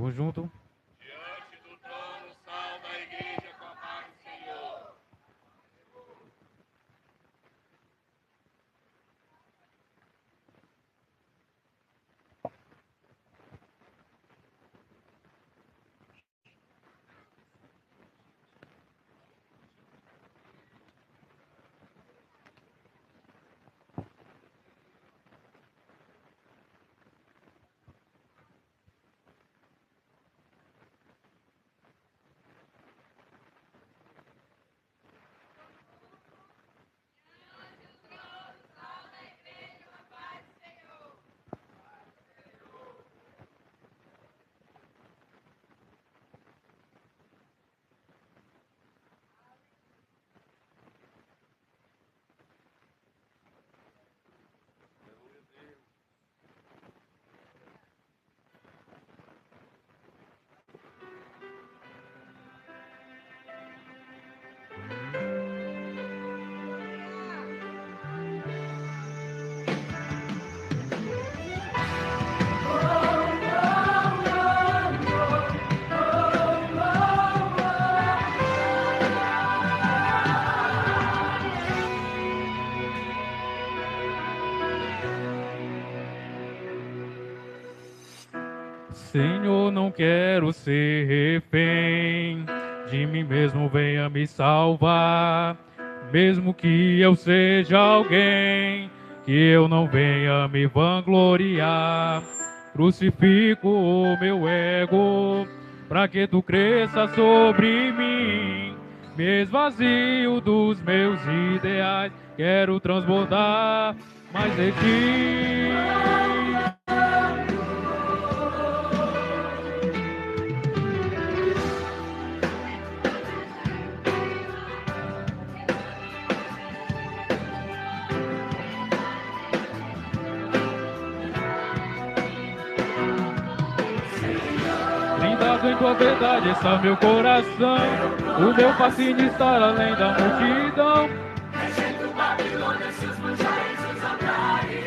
Vamos junto. Diante do trono, salva a igreja com a paz do Senhor. Senhor, não quero ser refém, de mim mesmo venha me salvar. Mesmo que eu seja alguém, que eu não venha me vangloriar. Crucifico o meu ego, para que tu cresça sobre mim. Me esvazio dos meus ideais, quero transbordar mais de ti. Blindado em tua verdade está meu coração, o meu fascínio está além da multidão. Regendo Babilônia, seus manjares, seus altares.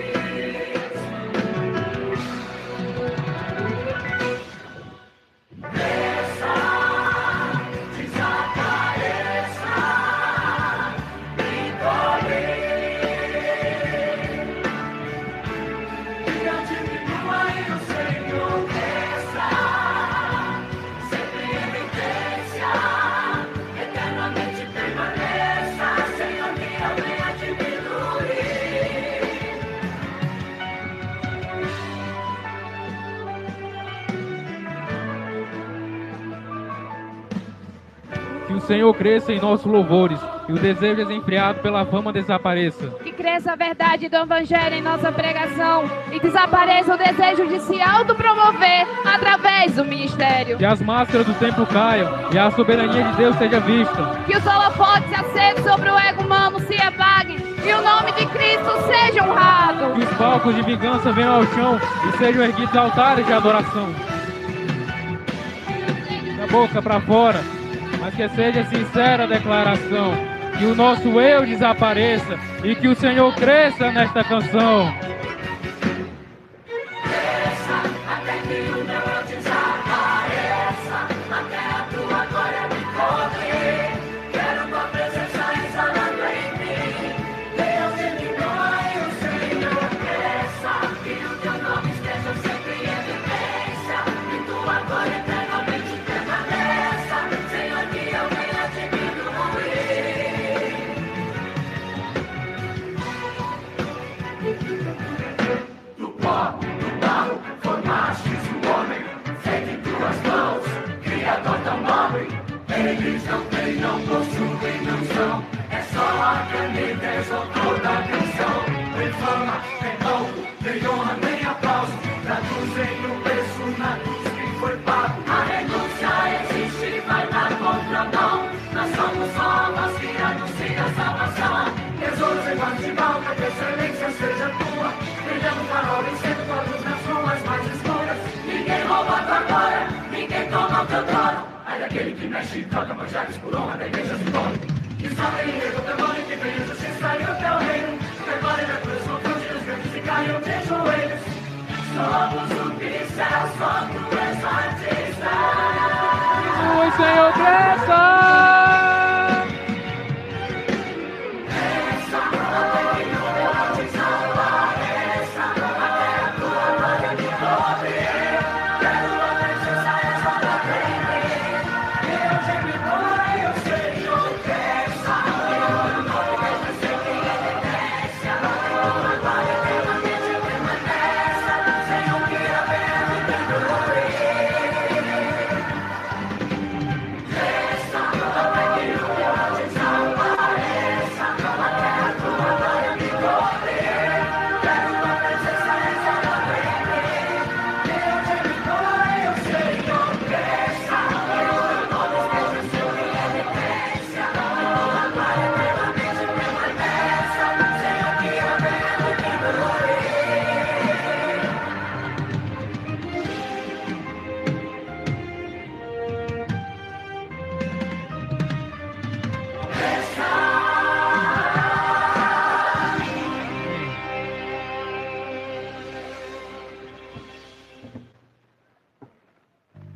Desça, desapareça, me tome. Não diminua e o Senhor cresça, sempre em evidência, eternamente permaneça. Senhor, que eu venha diminuir. Que o Senhor cresça em nossos louvores e o desejo desenfreado pela fama desapareça. Que cresça a verdade do Evangelho em nossa pregação e desapareça o desejo de se autopromover através do ministério. Que as máscaras do templo caiam e a soberania de Deus seja vista. Que os holofotes acesos sobre o ego humano se apaguem e o nome de Cristo seja honrado. Que os palcos de vingança venham ao chão e sejam erguidos altares de adoração. Da boca para fora, mas que seja sincera a declaração. Que o nosso eu desapareça e que o Senhor cresça nesta canção. Cresça, até que o meu eu desapareça, até a tua glória me cobre. Quero tua presença exalando em mim. Deus diminua e o Senhor cresça, que o teu nome esteja sempre em evidência, e tua glória eternamente permaneça. Senhor, que eu venha diminuir. Do pó, do barro, formastes o homem, feito em tuas mãos, Criador tão nobre. Eles não têm, não possuem, não são, é só a caneta, exaltou da canção. Nem fama, nem palco, nem honra, nem aplauso, traduzem o preço na cruz que foi pago. A renúncia existe, vai na contramão, nós somos só a voz que anuncia a salvação. Jesus em Guardimal, que a excelência seja tua, brilhando farol, vencendo tua luz nas ruas mais escuras. Ninguém rouba a tua glória, ninguém toma o teu trono. Ai daquele que mexe e troca manjares por honra da igreja do dono. Que salve e rei do demônio, que venha justiça e o teu reino. Que glória da cruz, confronte os grandes e caiam de joelhos. Somos o que céus, só tu és artista.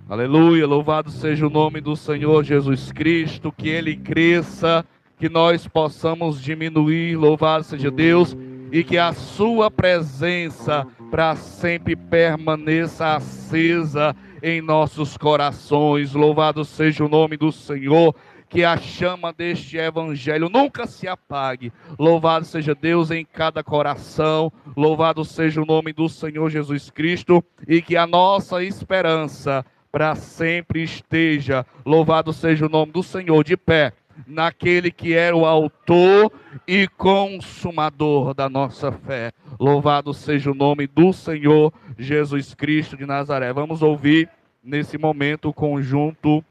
Aleluia, louvado seja o nome do Senhor Jesus Cristo, que Ele cresça, que nós possamos diminuir, louvado seja Deus, e que a sua presença para sempre permaneça acesa em nossos corações. Louvado seja o nome do Senhor, que a chama deste evangelho nunca se apague. Louvado seja Deus em cada coração, louvado seja o nome do Senhor Jesus Cristo, e que a nossa esperança para sempre esteja, louvado seja o nome do Senhor, de pé, naquele que é o autor e consumador da nossa fé. Louvado seja o nome do Senhor Jesus Cristo de Nazaré. Vamos ouvir nesse momento o conjunto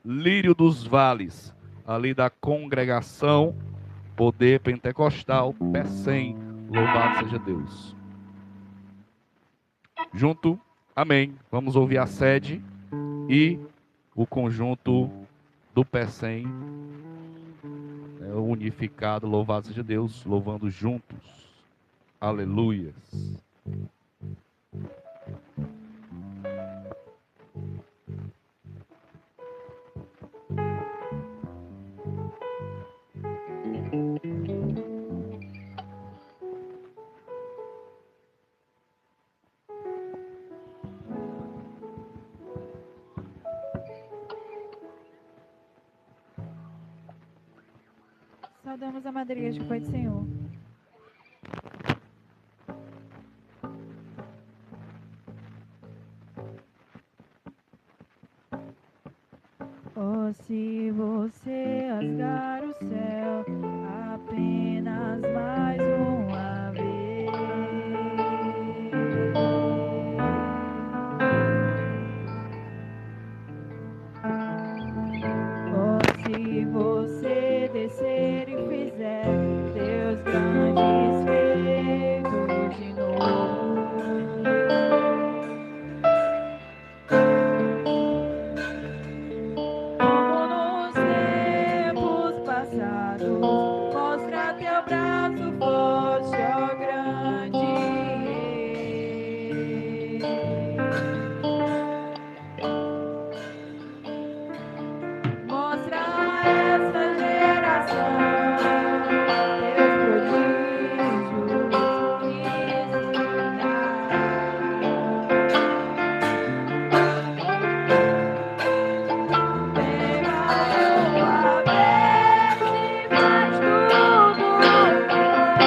Lírio dos Vales, ali da congregação Poder Pentecostal, Pecém. Louvado seja Deus. Junto. Amém. Vamos ouvir a sede e o conjunto do Pecém unificado. Louvado seja Deus, louvando juntos. Aleluias. Saudamos a madeirinha de Pai do Senhor. Oh, se você rasgar o céu apenas mais uma vez, oh, se você descer e fizer Deus grandes feitos de novo, como nos tempos passados, mostra teu braço forte, ó grande Rei. Mostra a essa geração teus prodígios e pega eu a ver se faz tudo bem.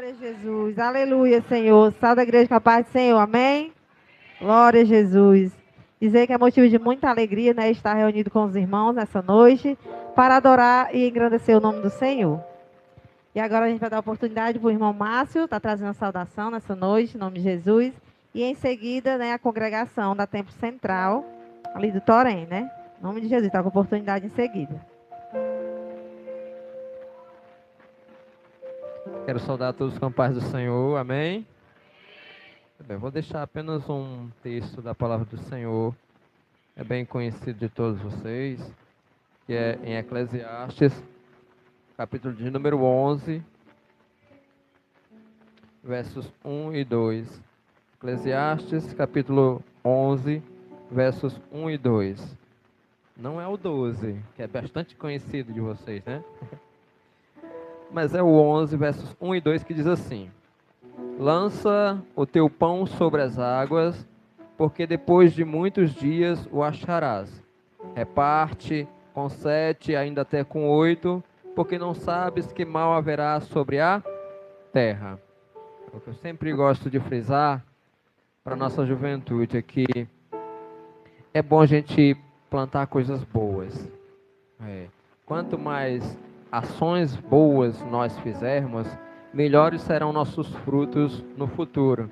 Glória a Jesus. Aleluia, Senhor. Salve a igreja com a paz do Senhor. Amém? Glória a Jesus. Dizer que é motivo de muita alegria, né, estar reunido com os irmãos nessa noite para adorar e engrandecer o nome do Senhor. E agora a gente vai dar a oportunidade para o irmão Márcio, está trazendo a saudação nessa noite, em nome de Jesus. E em seguida, né, a congregação da Templo Central, ali do Torém, né? Em nome de Jesus, está com a oportunidade em seguida. Quero saudar a todos com a paz do Senhor, amém? Bem, vou deixar apenas um texto da palavra do Senhor, é bem conhecido de todos vocês, que é em Eclesiastes, capítulo de número 11, versos 1 e 2. Eclesiastes, capítulo 11, versos 1 e 2. Não é o 12, que é bastante conhecido de vocês, né? Mas é o 11, versos 1 e 2, que diz assim: lança o teu pão sobre as águas, porque depois de muitos dias o acharás. Reparte com 7, ainda até com 8, porque não sabes que mal haverá sobre a terra. O que eu sempre gosto de frisar para a nossa juventude é que é bom a gente plantar coisas boas. Quanto mais ações boas nós fizermos, melhores serão nossos frutos no futuro.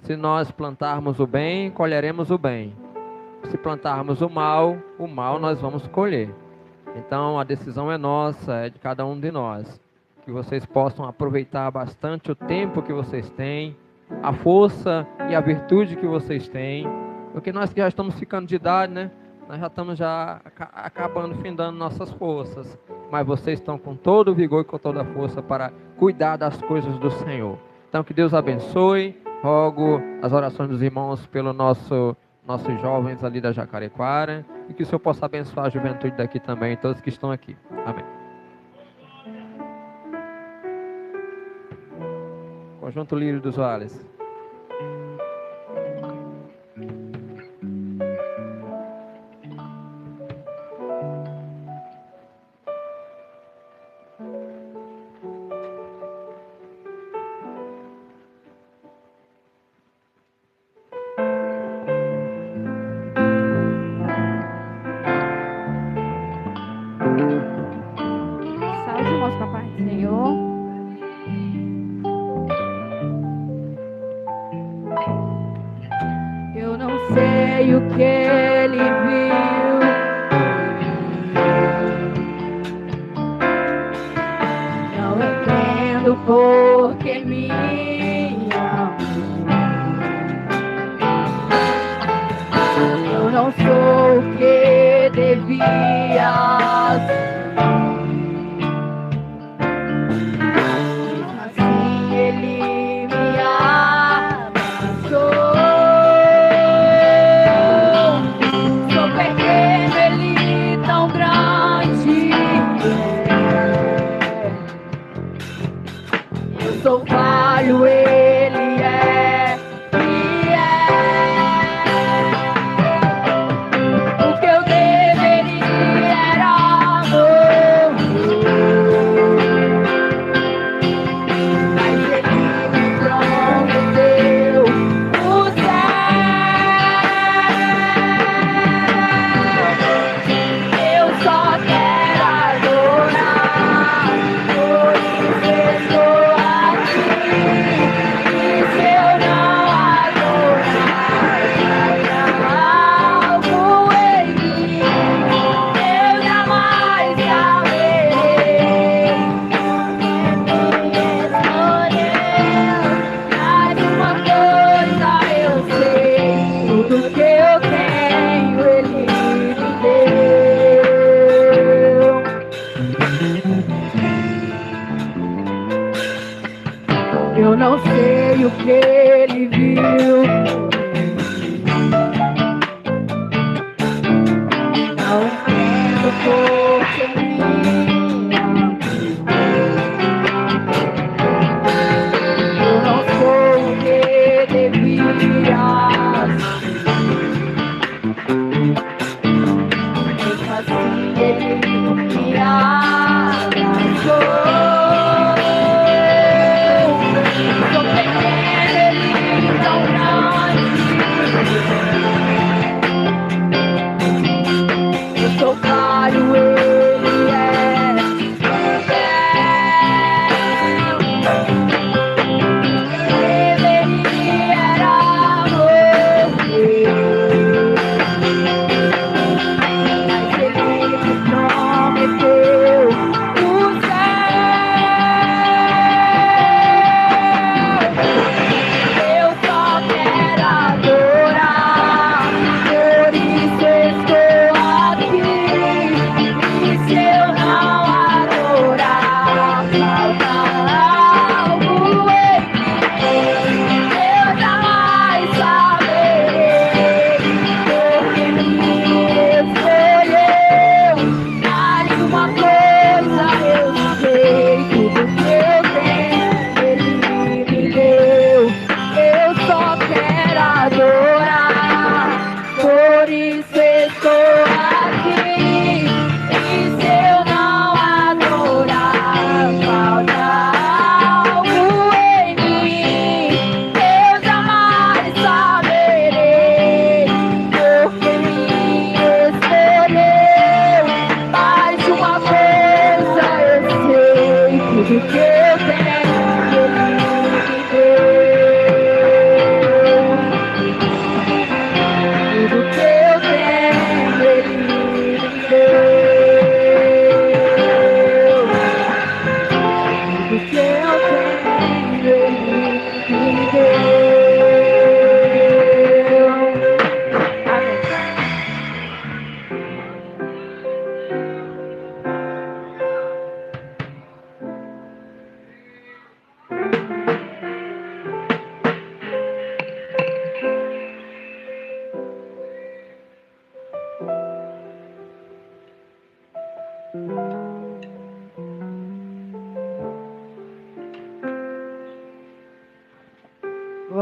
Se nós plantarmos o bem, colheremos o bem. Se plantarmos o mal nós vamos colher. Então a decisão é nossa, é de cada um de nós. Que vocês possam aproveitar bastante o tempo que vocês têm, a força e a virtude que vocês têm. Porque nós que já estamos ficando de idade, né? Nós já estamos acabando, findando nossas forças. Mas vocês estão com todo o vigor e com toda a força para cuidar das coisas do Senhor. Então que Deus abençoe. Rogo as orações dos irmãos pelo nossos jovens ali da Jacarequara. E que o Senhor possa abençoar a juventude daqui também, todos que estão aqui. Amém. Conjunto Lírio dos Vales. Salve, irmãos, com a paz do Senhor. Eu não sei o que ele viu, não entendo por que me ama. Eu não sou o que devia ser. Mesmo assim ele me abraçou. Sou pequeno, ele tão grande é. Eu sou falho, ele é fiel. O que eu deveria era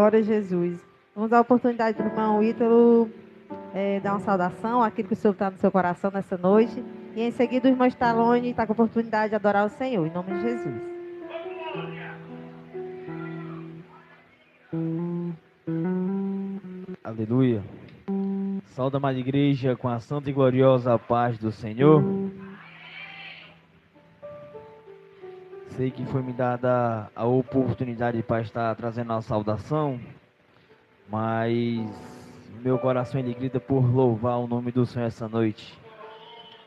Glória a Jesus. Vamos dar a oportunidade para o irmão Ítalo dar uma saudação, aquilo que o Senhor está no seu coração nessa noite. E em seguida o irmão Stallone está com a oportunidade de adorar o Senhor, em nome de Jesus. Aleluia. Saúde, amada igreja, com a santa e gloriosa paz do Senhor. Sei que foi me dada a oportunidade para estar trazendo a saudação, mas meu coração ele grita por louvar o nome do Senhor essa noite.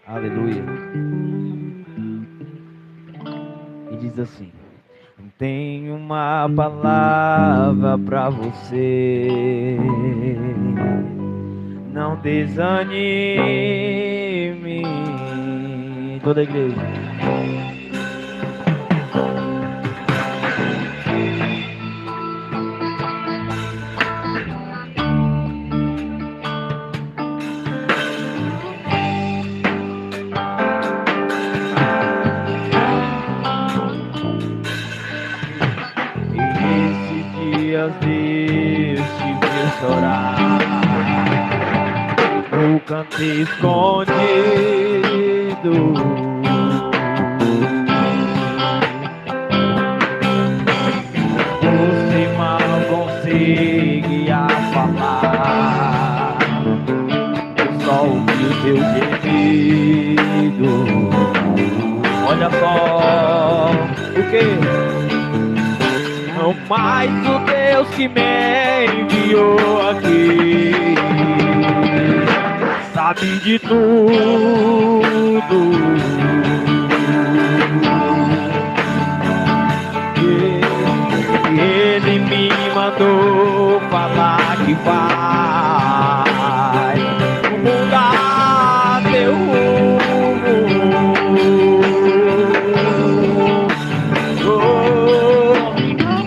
Aleluia. E diz assim: tenho uma palavra para você, não desanime. Toda a igreja. Deus te viu chorar no canto escondido. Você mal conseguia falar, eu só ouvi o teu gemido. Olha só o que? Mas o Deus que me enviou aqui sabe de tudo. Ele me mandou falar que vai mudar teu rumo.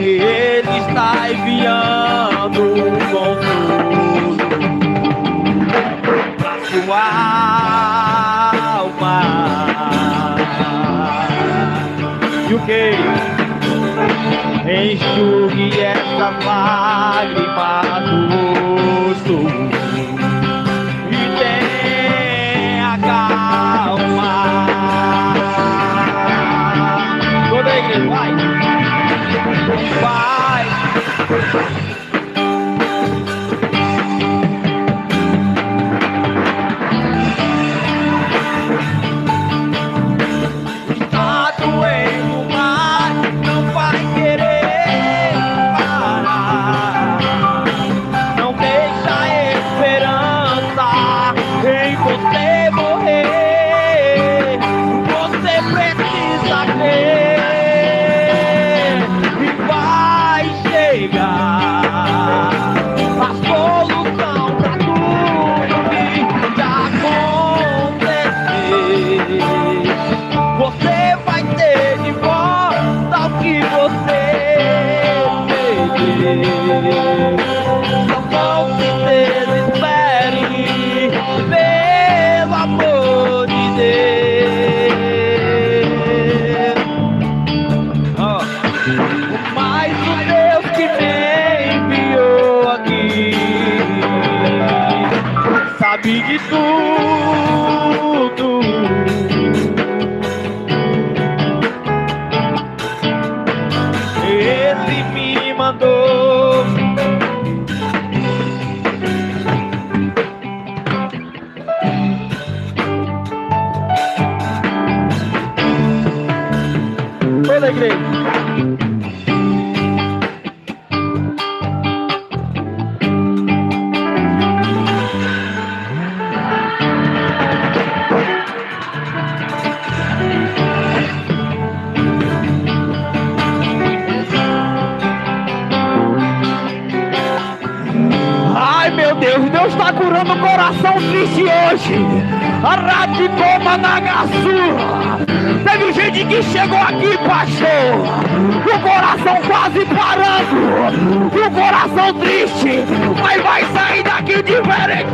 Ele está enviando um consolo pra sua alma. E o que? Enxugue essa lágrima do rosto e tenha calma. Toda a igreja, vai! Vai! Está doendo, mas não vai querer parar. Não deixa a esperança em você morrer. Você precisa crer e vai chegar a solução pra tudo que acontecer. Você vai ter de volta o que você perdeu. Só não se desespere, pelo amor de Deus. Mas o Deus que me enviou aqui sabe de tudo. Ele me mandou toda a igreja. Ai meu Deus, Deus está curando o coração triste hoje. Aradicoma Nagassura. Teve gente que chegou aqui, pastor, o coração quase parando, o coração triste, mas vai sair daqui diferente.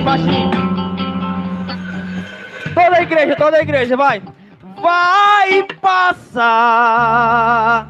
baixinho, baixinho. Toda a igreja, vai. Vai passar.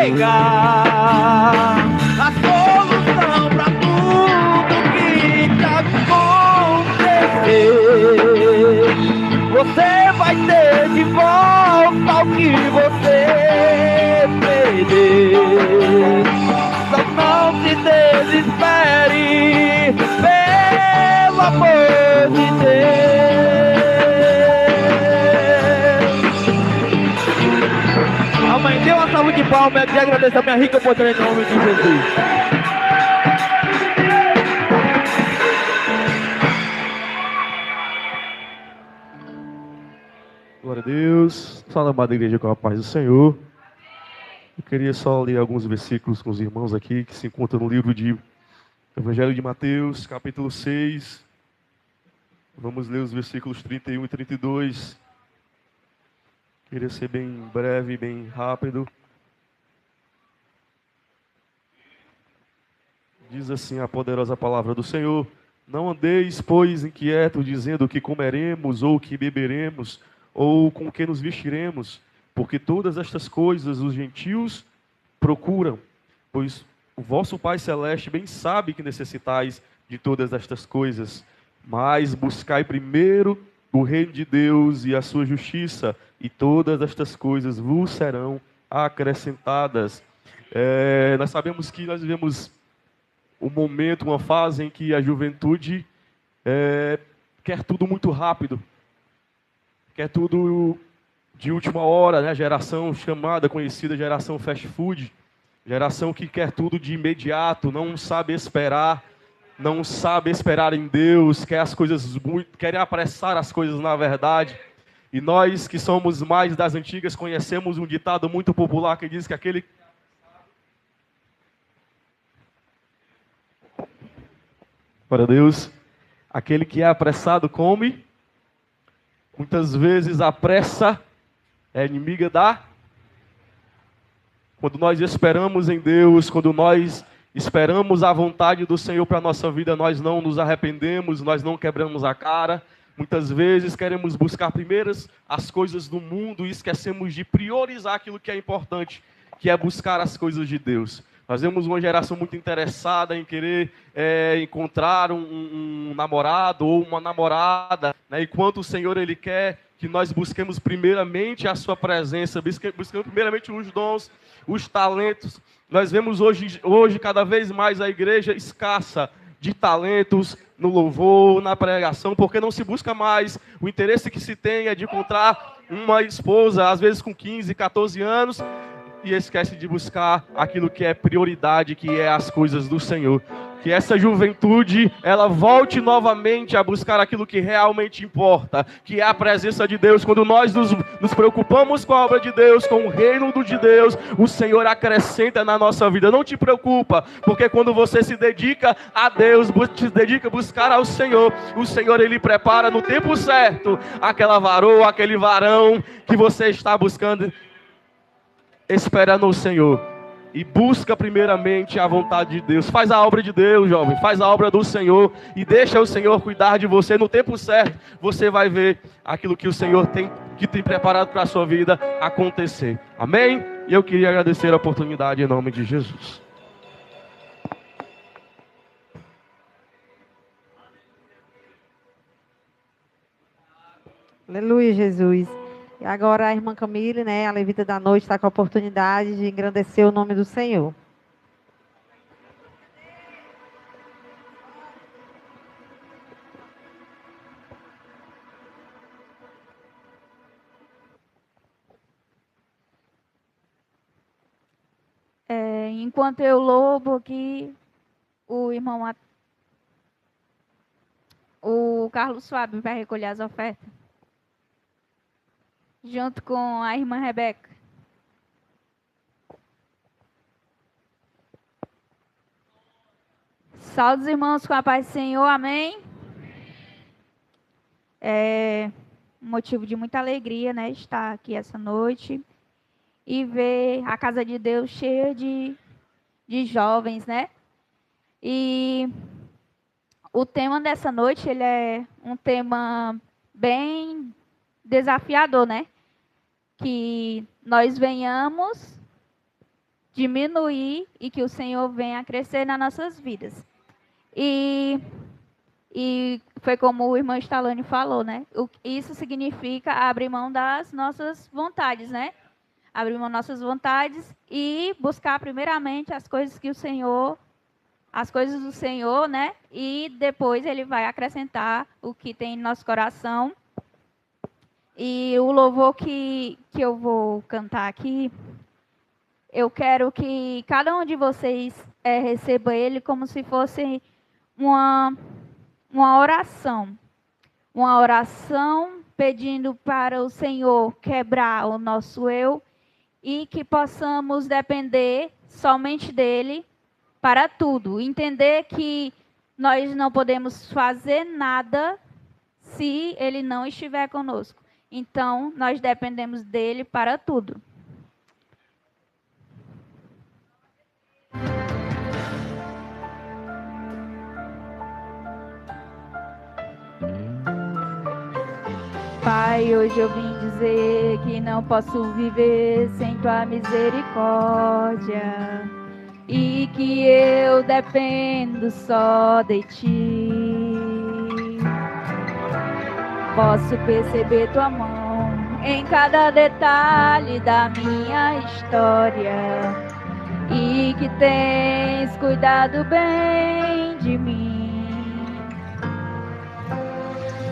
Chegar a solução pra tudo que te acontecer. Você vai ter de volta o que você perdeu. Só não se desespere, pelo amor de Deus. Amém. Dê uma salva de palmas e agradeço a minha rica oportunidade em nome de Jesus. Glória a Deus. Fala, amada igreja, com a paz do Senhor. Eu queria só ler alguns versículos com os irmãos aqui, que se encontram no livro de Evangelho de Mateus, capítulo 6. Vamos ler os versículos 31 e 32. Queria ser bem breve, bem rápido. Diz assim a poderosa palavra do Senhor: não andeis, pois, inquietos, dizendo o que comeremos, ou o que beberemos, ou com que nos vestiremos, porque todas estas coisas os gentios procuram, pois o vosso Pai Celeste bem sabe que necessitais de todas estas coisas. Mas buscai primeiro o reino de Deus e a sua justiça, e todas estas coisas vos serão acrescentadas. Nós sabemos que nós vivemos um momento, uma fase em que a juventude quer tudo muito rápido, quer tudo de última hora, né? Geração chamada, conhecida geração fast food, geração que quer tudo de imediato, não sabe esperar em Deus, quer as coisas muito, querem apressar as coisas na verdade. E nós que somos mais das antigas conhecemos um ditado muito popular que diz que aquele... Para Deus, aquele que é apressado come. Muitas vezes a pressa é inimiga da... Quando nós esperamos em Deus, quando nós esperamos a vontade do Senhor para a nossa vida, nós não nos arrependemos, nós não quebramos a cara. Muitas vezes queremos buscar primeiras as coisas do mundo e esquecemos de priorizar aquilo que é importante, que é buscar as coisas de Deus. Nós vemos uma geração muito interessada em querer encontrar um namorado ou uma namorada, né? Enquanto o Senhor Ele quer que nós busquemos primeiramente a sua presença, busquemos primeiramente os dons, os talentos. Nós vemos hoje cada vez mais a igreja escassa de talentos no louvor, na pregação, porque não se busca mais. O interesse que se tem é de encontrar uma esposa, às vezes com 15, 14 anos, e esquece de buscar aquilo que é prioridade, que é as coisas do Senhor. Que essa juventude, ela volte novamente a buscar aquilo que realmente importa, que é a presença de Deus. Quando nós nos preocupamos com a obra de Deus, com o reino de Deus, o Senhor acrescenta na nossa vida. Não te preocupa, porque quando você se dedica a Deus, se dedica a buscar ao Senhor, o Senhor Ele prepara no tempo certo aquela varoa, aquele varão que você está buscando. Espera no Senhor e busca primeiramente a vontade de Deus. Faz a obra de Deus, jovem. Faz a obra do Senhor e deixa o Senhor cuidar de você. No tempo certo, você vai ver aquilo que o Senhor tem preparado para a sua vida acontecer. Amém? E eu queria agradecer a oportunidade em nome de Jesus. Aleluia, Jesus. E agora a irmã Camille, né, a levita da noite, está com a oportunidade de engrandecer o nome do Senhor. Enquanto eu louvo aqui, o o Carlos Fábio para recolher as ofertas. Junto com a irmã Rebeca. Saúde, irmãos, com a paz do Senhor, amém? É um motivo de muita alegria, né, estar aqui essa noite e ver a casa de Deus cheia de jovens, né? E o tema dessa noite, ele é um tema bem desafiador, né? Que nós venhamos diminuir e que o Senhor venha crescer nas nossas vidas. E foi como o irmão Stalani falou, né? Isso significa abrir mão das nossas vontades, né? Abrir mão das nossas vontades e buscar primeiramente as coisas do Senhor, né? E depois Ele vai acrescentar o que tem em nosso coração. E o louvor que eu vou cantar aqui, eu quero que cada um de vocês receba ele como se fosse uma oração. Uma oração pedindo para o Senhor quebrar o nosso eu e que possamos depender somente dele para tudo. Entender que nós não podemos fazer nada se ele não estiver conosco. Então, nós dependemos dele para tudo. Pai, hoje eu vim dizer que não posso viver sem tua misericórdia e que eu dependo só de ti. Posso perceber tua mão em cada detalhe da minha história e que tens cuidado bem de mim.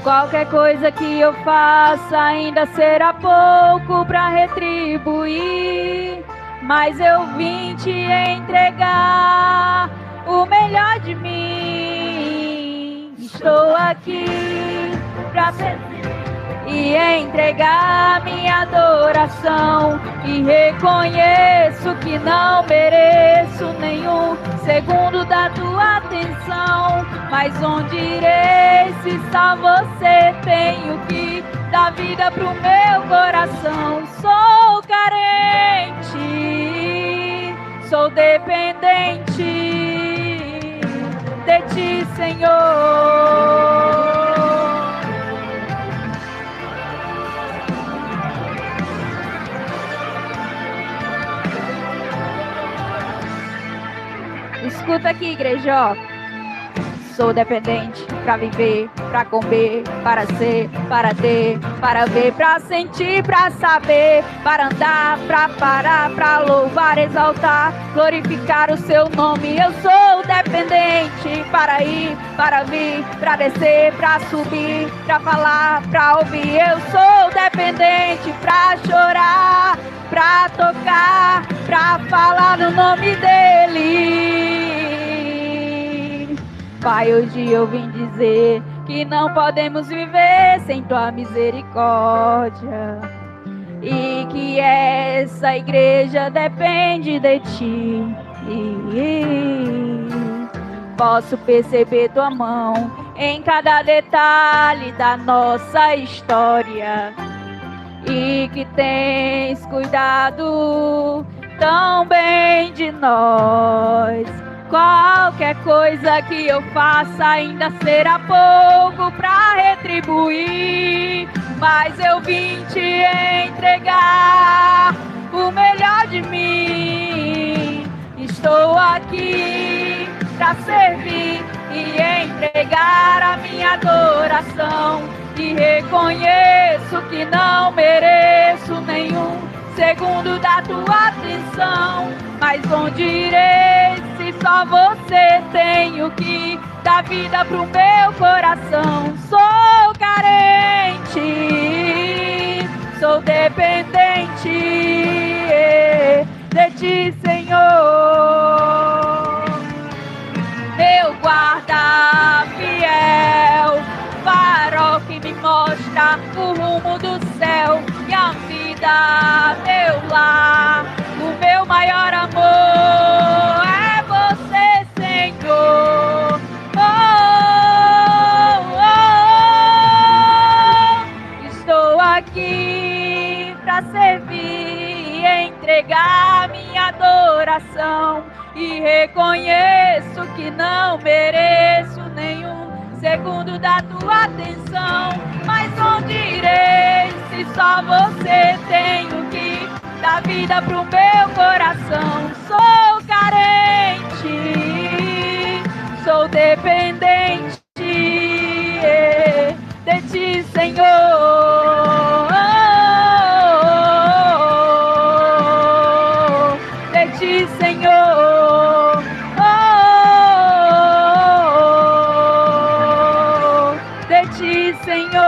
Qualquer coisa que eu faça ainda será pouco para retribuir, mas eu vim te entregar o melhor de mim. Estou aqui para servir e entregar minha adoração, e reconheço que não mereço nenhum segundo da tua atenção, mas onde irei se só você? Tenho que dar vida pro meu coração. Sou carente, sou dependente de ti, Senhor. Escuta aqui, igreja, ó. Sou dependente pra viver, pra comer, para ser, para ter, para ver, pra sentir, pra saber, para andar, pra parar, pra louvar, exaltar, glorificar o seu nome. Eu sou dependente para ir, para vir, pra descer, pra subir, pra falar, pra ouvir. Eu sou dependente pra chorar, pra tocar, pra falar no nome dele. Pai, hoje eu vim dizer que não podemos viver sem tua misericórdia e que essa igreja depende de ti. Posso perceber tua mão em cada detalhe da nossa história e que tens cuidado tão bem de nós. Qualquer coisa que eu faça ainda será pouco para retribuir, mas eu vim te entregar o melhor de mim. Estou aqui para servir e entregar a minha adoração, e reconheço que não mereço nenhum segundo da tua atenção, mas onde irei se só você? Tenho que dar vida pro meu coração. Sou carente, sou dependente de ti, Senhor. Meu guarda fiel, vai coração e reconheço que não mereço nenhum segundo da tua atenção. Mas onde irei se só você tem o que dá vida pro meu coração? Sou carente, sou dependente de ti, Senhor. De ti, Senhor. De ti, Senhor.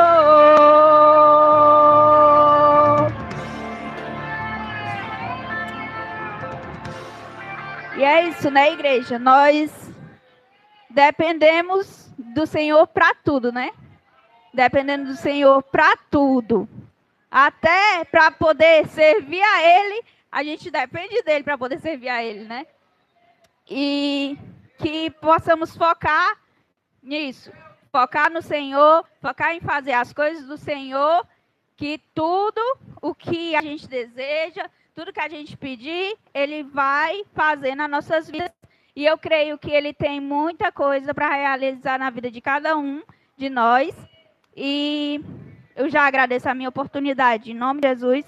E é isso, né, igreja? Nós dependemos do Senhor para tudo, né? Dependendo do Senhor para tudo. Até para poder servir a Ele, a gente depende dele para poder servir a Ele, né? E que possamos focar nisso. Focar no Senhor, focar em fazer as coisas do Senhor, que tudo o que a gente deseja, tudo que a gente pedir, Ele vai fazer nas nossas vidas. E eu creio que Ele tem muita coisa para realizar na vida de cada um de nós. E eu já agradeço a minha oportunidade. Em nome de Jesus.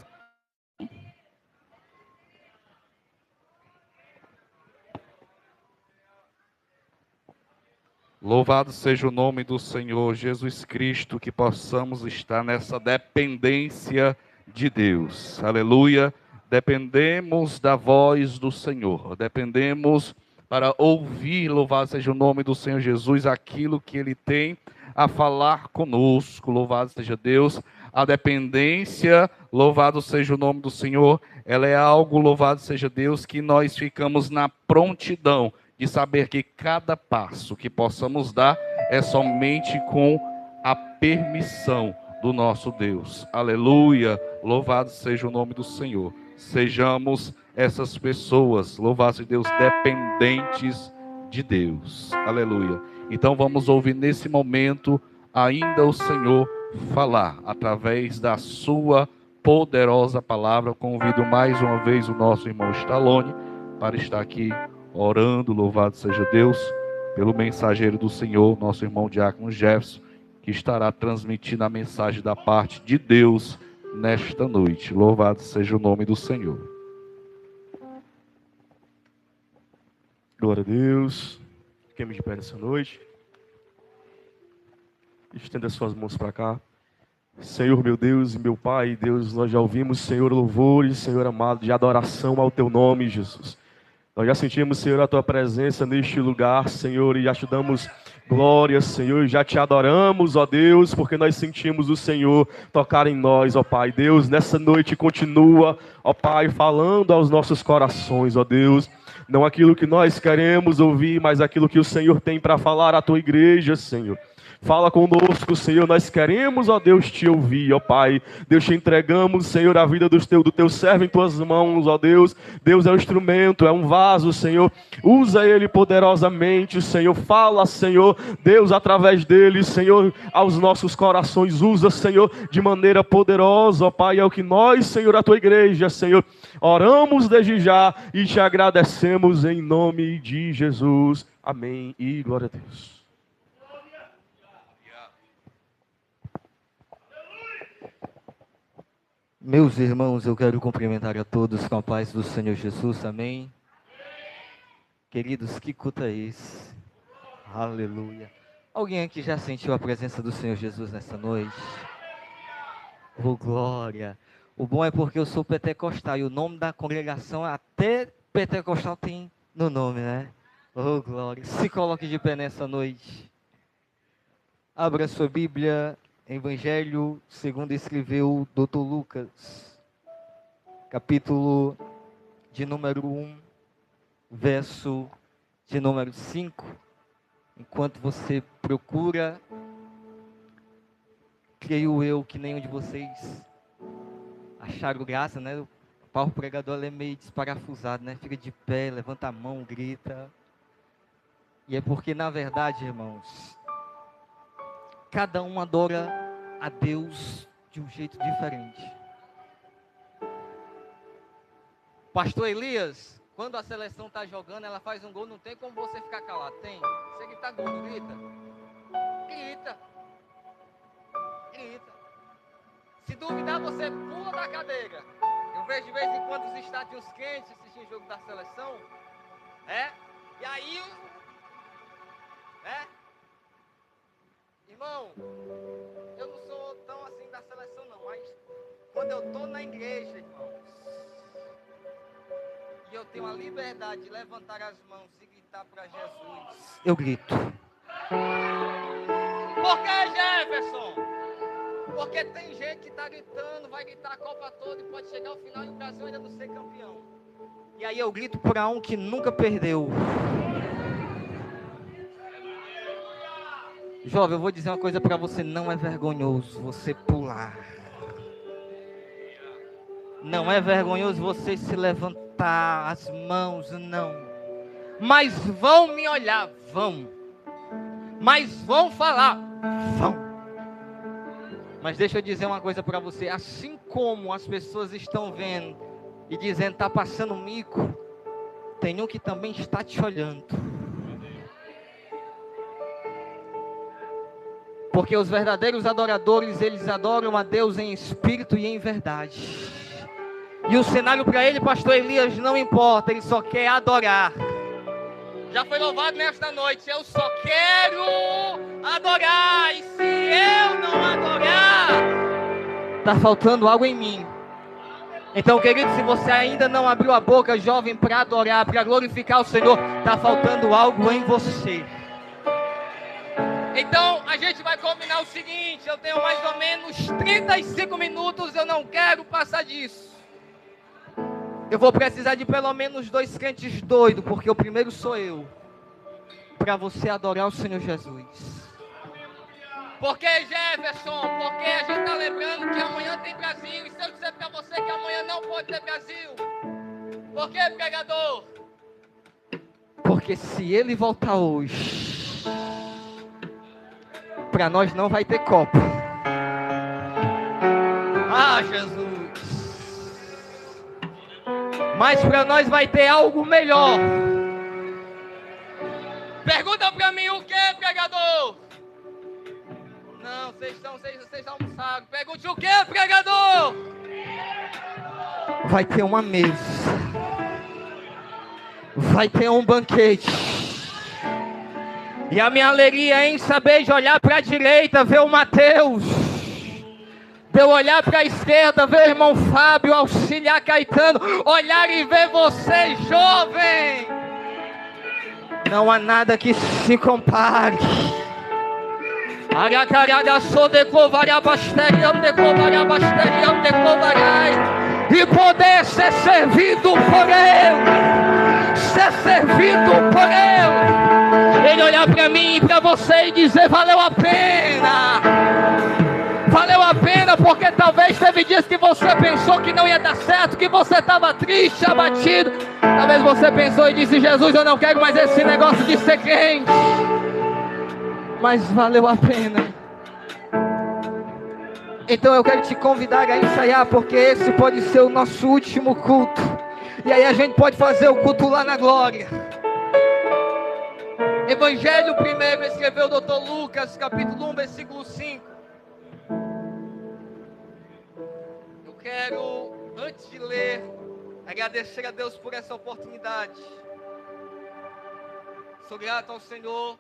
Louvado seja o nome do Senhor Jesus Cristo, que possamos estar nessa dependência de Deus. Aleluia. Dependemos da voz do Senhor. Dependemos para ouvir, louvado seja o nome do Senhor Jesus, aquilo que Ele tem a falar conosco. Louvado seja Deus. A dependência, louvado seja o nome do Senhor, ela é algo, louvado seja Deus, que nós ficamos na prontidão de saber que cada passo que possamos dar é somente com a permissão do nosso Deus. Aleluia, louvado seja o nome do Senhor. Sejamos essas pessoas, louvado seja Deus, dependentes de Deus. Aleluia. Então vamos ouvir nesse momento ainda o Senhor falar através da sua poderosa palavra. Convido mais uma vez o nosso irmão Stallone para estar aqui orando, louvado seja Deus, pelo mensageiro do Senhor, nosso irmão Diácono Jefferson, que estará transmitindo a mensagem da parte de Deus nesta noite. Louvado seja o nome do Senhor. Glória a Deus. Fiquemos de pé nessa noite. Estenda suas mãos para cá. Senhor, meu Deus e meu Pai, Deus, nós já ouvimos, Senhor, louvores, Senhor amado, de adoração ao Teu nome, Jesus. Nós já sentimos, Senhor, a Tua presença neste lugar, Senhor, e já te damos glória, Senhor, e já te adoramos, ó Deus, porque nós sentimos o Senhor tocar em nós, ó Pai. Deus, nessa noite continua, ó Pai, falando aos nossos corações, ó Deus. Não aquilo que nós queremos ouvir, mas aquilo que o Senhor tem para falar à Tua igreja, Senhor. Fala conosco, Senhor, nós queremos, ó Deus, te ouvir, ó Pai. Deus, te entregamos, Senhor, a vida do teu servo em tuas mãos, ó Deus. Deus é um instrumento, é um vaso, Senhor. Usa ele poderosamente, Senhor. Fala, Senhor, Deus, através dele, Senhor, aos nossos corações. Usa, Senhor, de maneira poderosa, ó Pai. É o que nós, Senhor, a tua igreja, Senhor, oramos desde já e te agradecemos em nome de Jesus. Amém e glória a Deus. Meus irmãos, eu quero cumprimentar a todos com a paz do Senhor Jesus, amém? Queridos, que culto é esse? Aleluia. Alguém aqui já sentiu a presença do Senhor Jesus nessa noite? Oh, glória. O bom é porque eu sou pentecostal e o nome da congregação até pentecostal tem no nome, né? Oh, glória. Se coloque de pé nessa noite. Abra sua Bíblia. Evangelho segundo escreveu o Dr. Lucas, capítulo de número 1, verso de número 5. Enquanto você procura, creio eu que nenhum de vocês acharam graça, né? O pau pregador é meio desparafusado, né? Fica de pé, levanta a mão, grita. E é porque, na verdade, irmãos, cada um adora a Deus de um jeito diferente. Pastor Elias, Quando a seleção tá jogando, ela faz um gol, não tem como você ficar calado. Tem. Você grita gol, não grita? Grita. Grita. Se duvidar, você pula da cadeira. Eu vejo de vez em quando os estádios quentes assistindo o jogo da seleção. E aí... Irmão, eu não sou tão assim da seleção não, mas quando eu tô na igreja, irmãos, e eu tenho a liberdade de levantar as mãos e gritar para Jesus, eu grito. Por que, Jefferson? Porque tem gente que tá gritando, vai gritar a Copa toda e pode chegar ao final e o Brasil ainda não ser campeão. E aí eu grito para um que nunca perdeu. Jovem, eu vou dizer uma coisa para você, não é vergonhoso você pular. Não é vergonhoso você se levantar as mãos, não. Mas vão me olhar, vão. Mas vão falar, vão. Mas deixa eu dizer uma coisa para você, assim como as pessoas estão vendo e dizendo, tá passando mico, tem um que também está te olhando. Porque os verdadeiros adoradores, eles adoram a Deus em espírito e em verdade. E o cenário para ele, pastor Elias, não importa, ele só quer adorar. Já foi louvado nesta noite, eu só quero adorar. E se eu não adorar, está faltando algo em mim. Então, querido, se você ainda não abriu a boca, jovem, para adorar, para glorificar o Senhor, está faltando algo em você. Então, a gente vai combinar o seguinte, eu tenho mais ou menos 35 minutos, eu não quero passar disso. Eu vou precisar de pelo menos 2 crentes doidos, porque o primeiro sou eu, para você adorar o Senhor Jesus. Por que, Jefferson? Porque a gente está lembrando que amanhã tem Brasil, e se eu disser para você que amanhã não pode ter Brasil? Por que, pregador? Porque se ele voltar hoje, para nós não vai ter Copa. Ah, Jesus. Mas para nós vai ter algo melhor. Pergunta para mim o que, pregador? Não, vocês almoçaram. Pergunte o que, pregador? Vai ter uma mesa. Vai ter um banquete. E a minha alegria é em saber de olhar para a direita, ver o Mateus. De eu olhar para a esquerda, ver o irmão Fábio, auxiliar Caetano. Olhar e ver você, jovem. Não há nada que se compare. E poder ser servido por Ele. Ser servido por Ele. Ele olhar para mim e para você e dizer, valeu a pena. Valeu a pena porque talvez teve dias que você pensou que não ia dar certo, que você estava triste, abatido. Talvez você pensou e disse, Jesus, eu não quero mais esse negócio de ser crente. Mas valeu a pena. Então eu quero te convidar a ensaiar, porque esse pode ser o nosso último culto. E aí a gente pode fazer o culto lá na glória. Evangelho primeiro escreveu o Dr. Lucas, capítulo 1, versículo 5. Eu quero, antes de ler, agradecer a Deus por essa oportunidade. Sou grato ao Senhor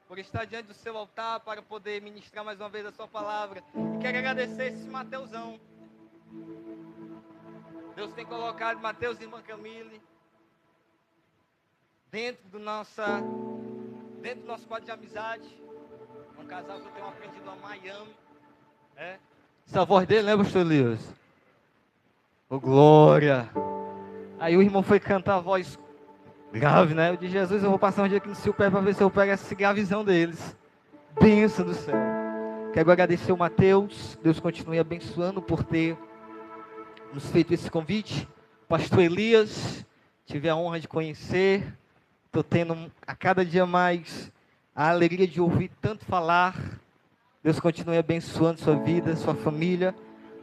por estar diante do seu altar para poder ministrar mais uma vez a sua palavra. E quero agradecer esse Mateusão. Deus tem colocado Mateus e irmã Camille dentro do nosso quadro de amizade. É um casal que eu tenho aprendido a Miami. Essa voz dele, né, pastor Elias? Ô, glória! Aí o irmão foi cantar a voz grave, né? Eu disse, Jesus, eu vou passar um dia aqui no seu pé para ver se eu pego essa gravizão deles. Bênção do céu. Quero agradecer o Mateus. Deus continue abençoando por ter nos feito esse convite. Pastor Elias, tive a honra de conhecer. Estou tendo a cada dia mais a alegria de ouvir tanto falar. Deus continue abençoando sua vida, sua família.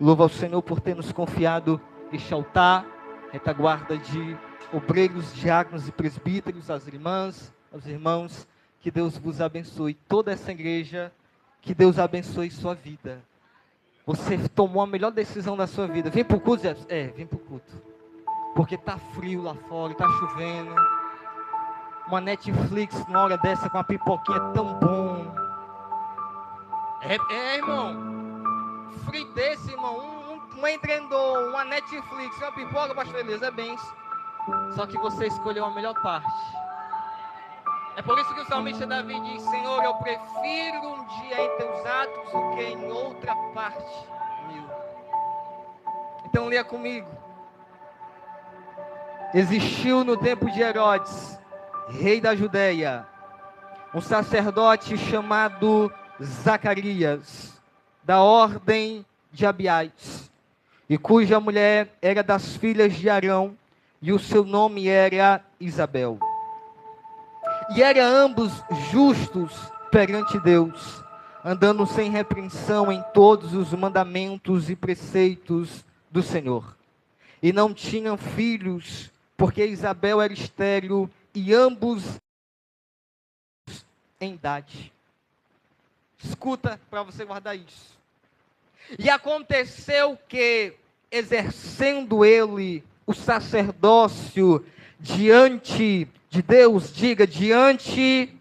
Louva ao Senhor por ter nos confiado este altar, retaguarda de obreiros, diáconos e presbíteros, as irmãs, os irmãos, que Deus vos abençoe. Toda essa igreja, que Deus abençoe sua vida. Você tomou a melhor decisão da sua vida. Vem pro culto, Zé? Vem pro culto. Porque tá frio lá fora, tá chovendo. Uma Netflix numa hora dessa com uma pipoquinha é tão bom. Irmão. Frio desse, irmão. Um empreendedor, uma Netflix, uma pipoca, pastor Elias, é bem. Só que você escolheu a melhor parte. É por isso que o salmista Davi diz: Senhor, eu prefiro um dia em teus atos do que em outra parte mil. Então leia comigo. Existiu no tempo de Herodes, rei da Judeia, um sacerdote chamado Zacarias, da ordem de Abiás, e cuja mulher era das filhas de Arão, e o seu nome era Isabel. E eram ambos justos perante Deus, andando sem repreensão em todos os mandamentos e preceitos do Senhor. E não tinham filhos, porque Isabel era estéril, e ambos em idade. Escuta, para você guardar isso. E aconteceu que, exercendo ele o sacerdócio diante de Deus, diga, diante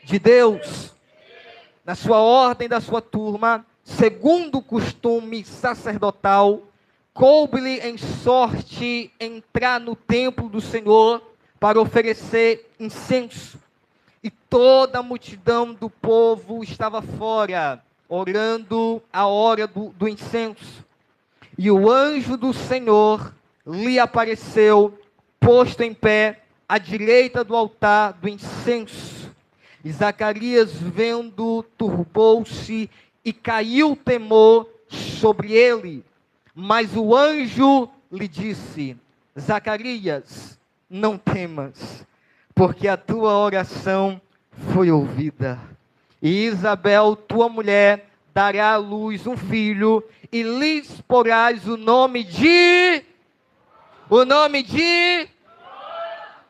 de Deus, na sua ordem da sua turma, segundo o costume sacerdotal, coube-lhe em sorte entrar no templo do Senhor para oferecer incenso. E toda a multidão do povo estava fora, orando a hora do incenso. E o anjo do Senhor lhe apareceu, posto em pé, à direita do altar do incenso. E Zacarias, vendo, turbou-se e caiu temor sobre ele. Mas o anjo lhe disse: Zacarias, não temas, porque a tua oração foi ouvida. E Isabel, tua mulher, dará à luz um filho, e lhes porás o nome de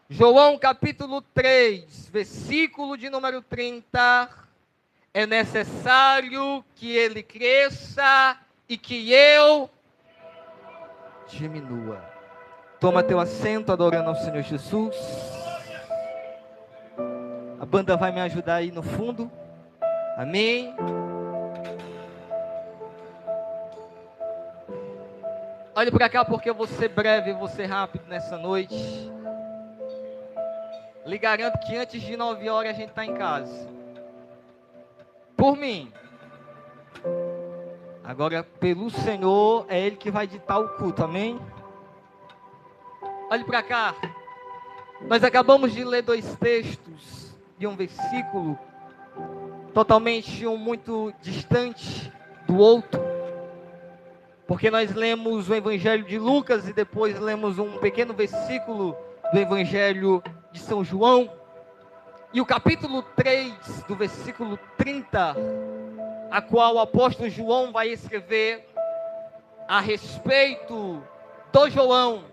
João capítulo 3, versículo de número 30. É necessário que ele cresça e que eu diminua. Toma teu assento adorando ao Senhor Jesus. A banda vai me ajudar aí no fundo. Amém. Olhe para cá, porque eu vou ser breve, vou ser rápido nessa noite. Lhe garanto que antes de 9 horas a gente está em casa. Por mim. Agora, pelo Senhor, é Ele que vai ditar o culto, amém? Olhe para cá. Nós acabamos de ler 2 textos e um versículo, totalmente um muito distante do outro. Porque nós lemos o Evangelho de Lucas e depois lemos um pequeno versículo do Evangelho de São João. E o capítulo 3, do versículo 30, a qual o apóstolo João vai escrever a respeito do João,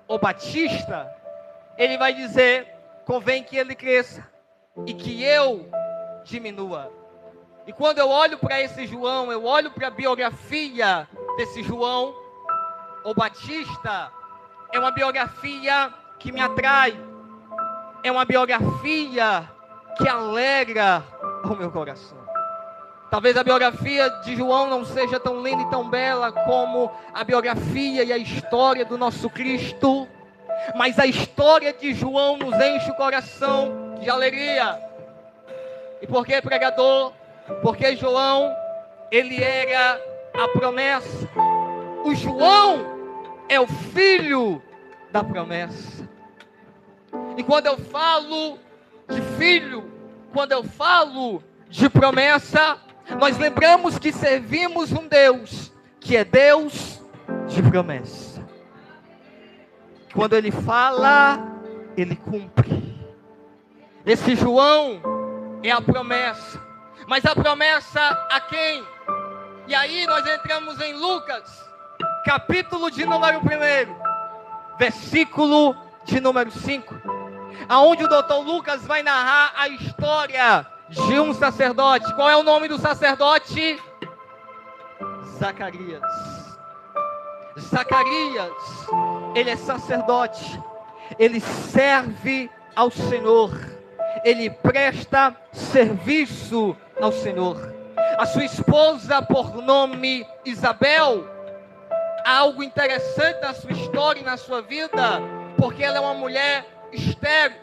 o Batista, ele vai dizer: convém que ele cresça e que eu diminua. E quando eu olho para esse João, eu olho para a biografia desse João, o Batista, é uma biografia que me atrai, é uma biografia que alegra o meu coração. Talvez a biografia de João não seja tão linda e tão bela como a biografia e a história do nosso Cristo, mas a história de João nos enche o coração de alegria. E por que, pregador? Porque João, ele era a promessa. O João é o filho da promessa. E quando eu falo de filho, quando eu falo de promessa, nós lembramos que servimos um Deus que é Deus de promessa. Quando ele fala, ele cumpre. Esse João é a promessa. Mas a promessa a quem? E aí nós entramos em Lucas, capítulo de número 1, versículo de número 5, aonde o doutor Lucas vai narrar a história de um sacerdote. Qual é o nome do sacerdote? Zacarias. Zacarias, ele é sacerdote, ele serve ao Senhor, ele presta serviço ao Senhor. A sua esposa, por nome Isabel, há algo interessante na sua história e na sua vida, porque ela é uma mulher estéril,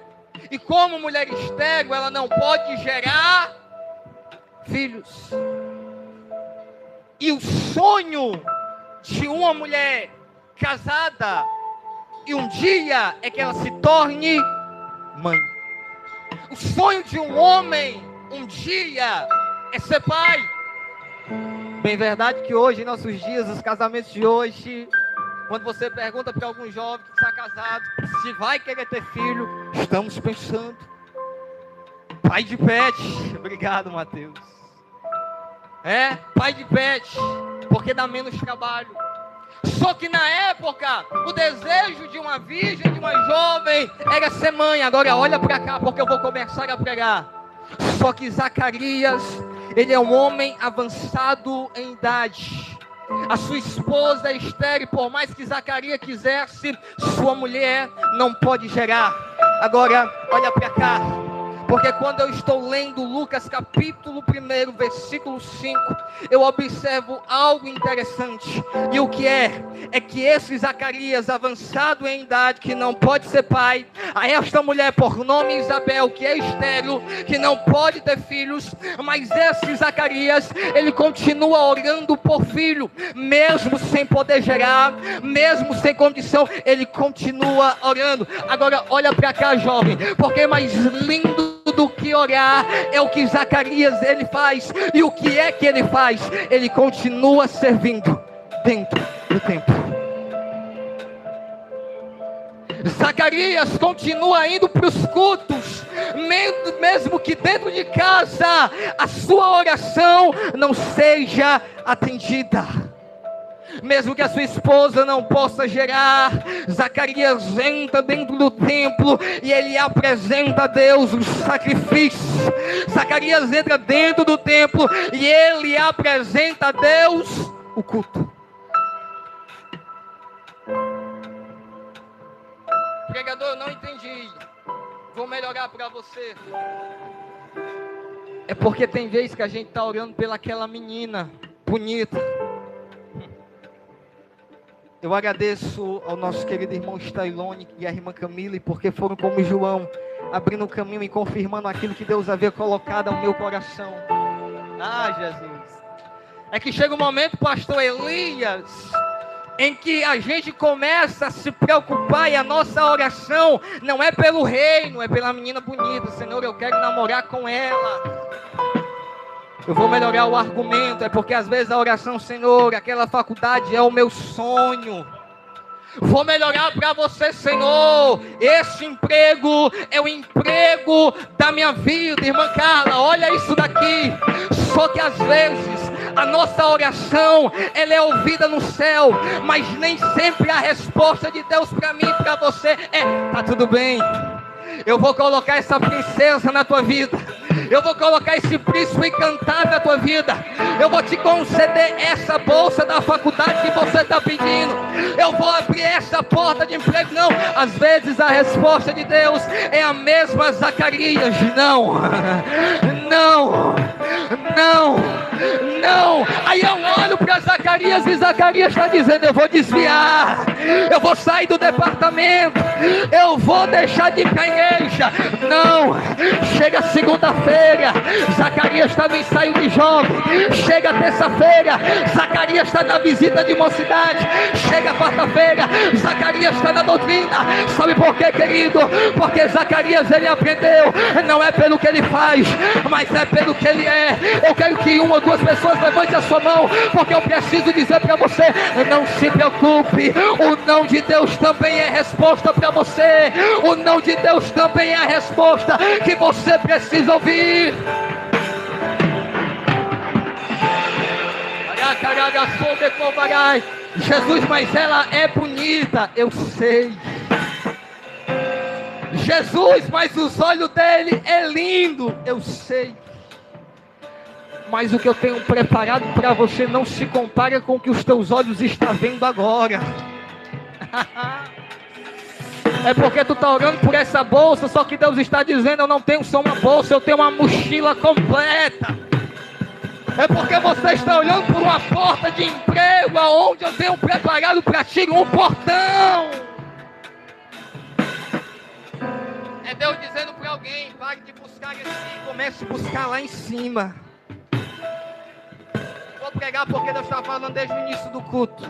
e como mulher estéril, ela não pode gerar filhos. E o sonho de uma mulher casada e um dia é que ela se torne mãe. O sonho de um homem um dia é ser pai. Bem verdade que hoje, em nossos dias, os casamentos de hoje, quando você pergunta para algum jovem que está casado se vai querer ter filho, estamos pensando. Pai de pet. Obrigado, Mateus. Pai de pet, porque dá menos trabalho. Só que na época, o desejo de uma virgem, de uma jovem, era ser mãe. Agora olha para cá, porque eu vou começar a pregar. Só que Zacarias, ele é um homem avançado em idade. A sua esposa é estéril, por mais que Zacarias quisesse, sua mulher não pode gerar. Agora olha para cá, porque quando eu estou lendo Lucas capítulo 1, versículo 5, eu observo algo interessante. E o que é? É que esse Zacarias, avançado em idade, que não pode ser pai, a esta mulher por nome Isabel, que é estéril, que não pode ter filhos, mas esse Zacarias, ele continua orando por filho, mesmo sem poder gerar, mesmo sem condição, ele continua orando. Agora olha para cá, jovem, porque mais lindo do que orar é o que Zacarias ele faz. E o que é que ele faz? Ele continua servindo dentro do templo. Zacarias continua indo para os cultos, mesmo que dentro de casa a sua oração não seja atendida. Mesmo que a sua esposa não possa gerar, Zacarias entra dentro do templo e ele apresenta a Deus o sacrifício. Zacarias entra dentro do templo e ele apresenta a Deus o culto. Pregador, eu não entendi. Vou melhorar para você. É porque tem vezes que a gente está orando pelaquela menina bonita. Eu agradeço ao nosso querido irmão Stailone e à irmã Camille, porque foram como João, abrindo o caminho e confirmando aquilo que Deus havia colocado ao meu coração. Ah, Jesus. É que chega um momento, pastor Elias, em que a gente começa a se preocupar e a nossa oração não é pelo reino, é pela menina bonita. Senhor, eu quero namorar com ela. Eu vou melhorar o argumento, é porque às vezes a oração, Senhor, aquela faculdade é o meu sonho. Vou melhorar para você, Senhor, esse emprego é o emprego da minha vida. Irmã Carla, olha isso daqui. Só que às vezes a nossa oração, ela é ouvida no céu, mas nem sempre a resposta de Deus para mim e para você é: tá tudo bem, eu vou colocar essa princesa na tua vida, eu vou colocar esse príncipe encantado na tua vida, eu vou te conceder essa bolsa da faculdade que você está pedindo, eu vou abrir essa porta de emprego. Não, às vezes a resposta de Deus é a mesma Zacarias: não, não, não, não. Aí eu olho para Zacarias e Zacarias está dizendo: eu vou desviar, eu vou sair do departamento, eu vou deixar de ir para a igreja. Não, chega segunda-feira, Zacarias está no ensaio de jovem. Chega terça-feira, Zacarias está na visita de mocidade. Chega quarta-feira, Zacarias está na doutrina. Sabe por quê, querido? Porque Zacarias, ele aprendeu, não é pelo que ele faz, mas é pelo que ele é. Eu quero que uma ou duas pessoas levantem a sua mão, porque eu preciso dizer para você: não se preocupe, o não de Deus também é resposta para você. O não de Deus também é a resposta que você precisa ouvir. Jesus, mas ela é bonita, eu sei. Jesus, mas os olhos dele é lindo, eu sei. Mas o que eu tenho preparado para você não se compara com o que os teus olhos estão vendo agora. É porque tu está orando por essa bolsa, só que Deus está dizendo, eu não tenho só uma bolsa, eu tenho uma mochila completa. É porque você está olhando por uma porta de emprego, aonde eu tenho preparado para ti um portão. É Deus dizendo para alguém, pare de buscar aqui, comece a buscar lá em cima. Vou pregar porque Deus está falando desde o início do culto.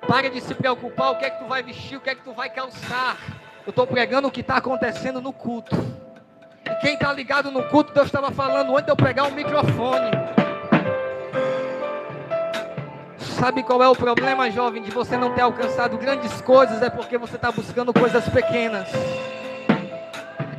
Pare de se preocupar o que é que tu vai vestir, o que é que tu vai calçar. Eu estou pregando o que está acontecendo no culto. E quem está ligado no culto, Deus estava falando antes de eu pegar o microfone. Sabe qual é o problema, jovem, de você não ter alcançado grandes coisas? É porque você está buscando coisas pequenas.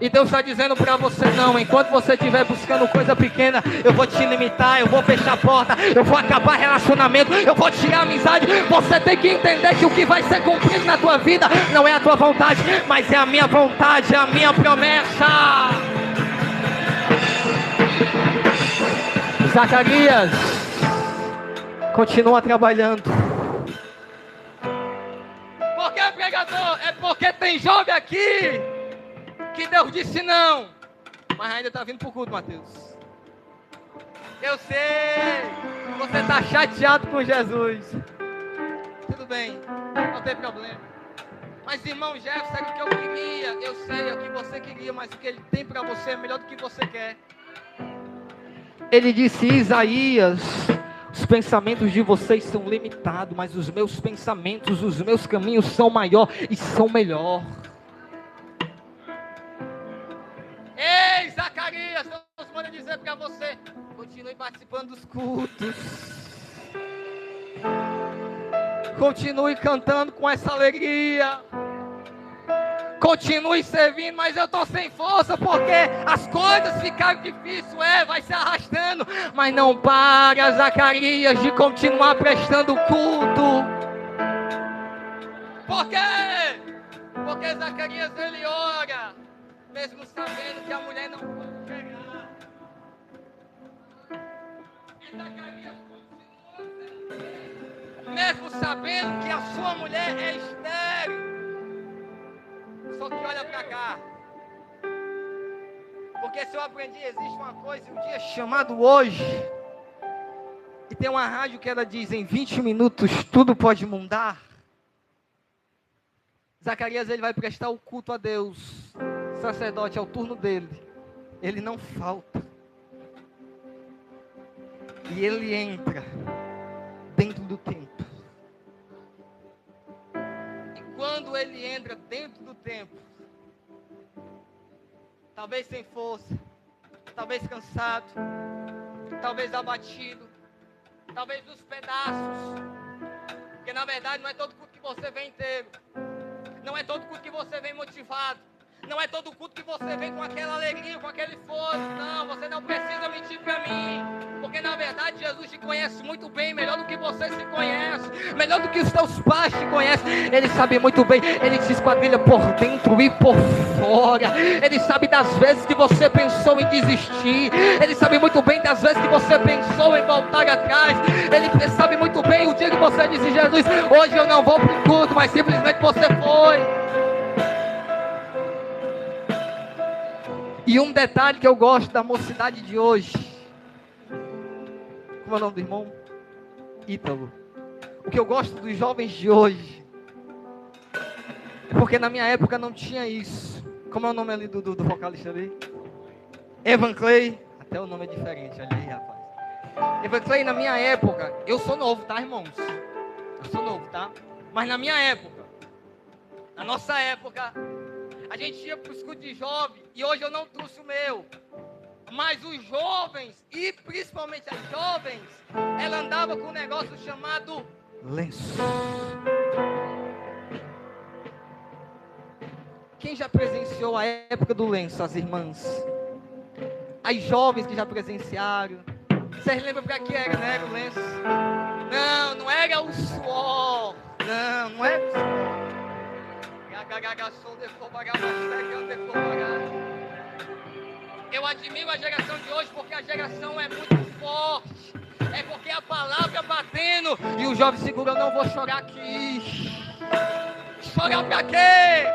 E Deus está dizendo para você, não, enquanto você estiver buscando coisa pequena, eu vou te limitar, eu vou fechar a porta, eu vou acabar relacionamento, eu vou tirar a amizade. Você tem que entender que o que vai ser cumprido na tua vida não é a tua vontade, mas é a minha vontade, é a minha promessa. Zacarias, continua trabalhando. Por que, pregador? É porque tem jovem aqui que Deus disse não, mas ainda está vindo para o culto, Mateus. Eu sei, você está chateado com Jesus. Tudo bem, não tem problema. Mas irmão Jefferson, é o que eu queria. Eu sei, é o que você queria, mas o que ele tem para você é melhor do que você quer. Ele disse, Isaías, os pensamentos de vocês são limitados, mas os meus pensamentos, os meus caminhos são maior e são melhor. Ei, Zacarias, Deus manda dizer para você, continue participando dos cultos. Continue cantando com essa alegria. Continue servindo, mas eu estou sem força porque as coisas ficaram difíceis, vai se arrastando. Mas não para, Zacarias, de continuar prestando culto. Por quê? Porque Zacarias, ele ora, mesmo sabendo que a mulher não pode chegar. E Zacarias continua servindo, mesmo sabendo que a sua mulher é estéril. Só que olha pra cá. Porque se eu aprendi, existe uma coisa, um dia chamado hoje. E tem uma rádio que ela diz, em 20 minutos tudo pode mudar. Zacarias, ele vai prestar o culto a Deus. O sacerdote, é o turno dele. Ele não falta. E ele entra dentro do templo. Quando ele entra dentro do templo, talvez sem força, talvez cansado, talvez abatido, talvez nos pedaços, porque na verdade não é todo culto que você vem inteiro, não é todo culto que você vem motivado, não é todo culto que você vem com aquela alegria, com aquele fogo. Não, você não precisa mentir para mim, porque na verdade Jesus te conhece muito bem, melhor do que você se conhece, melhor do que os teus pais te conhecem. Ele sabe muito bem, ele te esquadrilha por dentro e por fora. Ele sabe das vezes que você pensou em desistir, ele sabe muito bem das vezes que você pensou em voltar atrás. Ele sabe muito bem o dia que você disse, Jesus, hoje eu não vou para o culto, mas simplesmente você foi. E um detalhe que eu gosto da mocidade de hoje. Como é o nome do irmão? Ítalo. O que eu gosto dos jovens de hoje é porque na minha época não tinha isso. Como é o nome ali do vocalista ali? Evan Clay. Até o nome é diferente ali, rapaz. Evan Clay, na minha época, eu sou novo, tá, irmãos? Eu sou novo, tá? Mas na minha época, na nossa época, a gente ia para o escudo de jovem, e hoje eu não trouxe o meu. Mas os jovens, e principalmente as jovens, ela andava com um negócio chamado lenço. Quem já presenciou a época do lenço, as irmãs? As jovens que já presenciaram. Vocês lembram para que era, né, o lenço? Não, não era o suor. Não era o suor. Eu admiro a geração de hoje porque a geração é muito forte. É porque a palavra batendo. E o jovem segura, eu não vou chorar aqui. Chorar pra quê?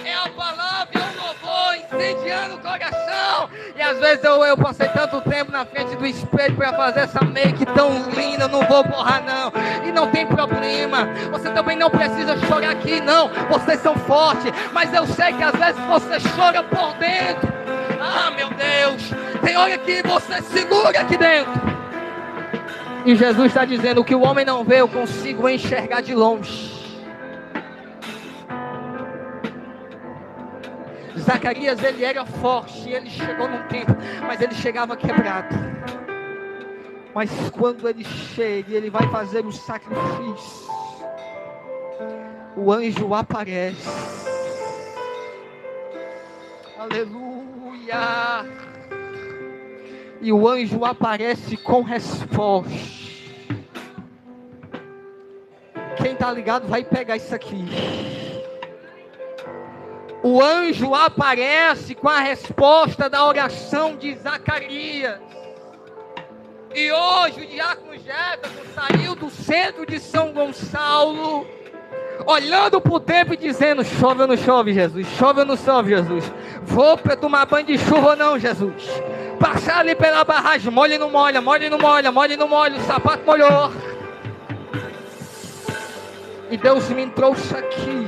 É a palavra e o louvor incendiando o coração. E às vezes eu passei tanto tempo na frente do espelho para fazer essa make tão linda. Eu não vou borrar não. E não tem problema. Você também não precisa chorar aqui não. Vocês são fortes. Mas eu sei que às vezes você chora por dentro. Ah, meu Deus. Tem hora que você segura aqui dentro. E Jesus está dizendo: o que o homem não vê, eu consigo enxergar de longe. Zacarias, ele era forte, ele chegou num tempo, mas ele chegava quebrado. Mas quando ele chega e ele vai fazer o sacrifício, o anjo aparece. Aleluia! E o anjo aparece com resposta. Quem está ligado vai pegar isso aqui. O anjo aparece com a resposta da oração de Zacarias. E hoje o diácono Jefferson saiu do centro de São Gonçalo, olhando para o tempo e dizendo: chove ou não chove, Jesus? Chove ou não chove, Jesus? Vou para tomar banho de chuva ou não, Jesus? Passar ali pela barragem, molha e não molha, molha e não molha, molha e não molha, o sapato molhou. E Deus me trouxe aqui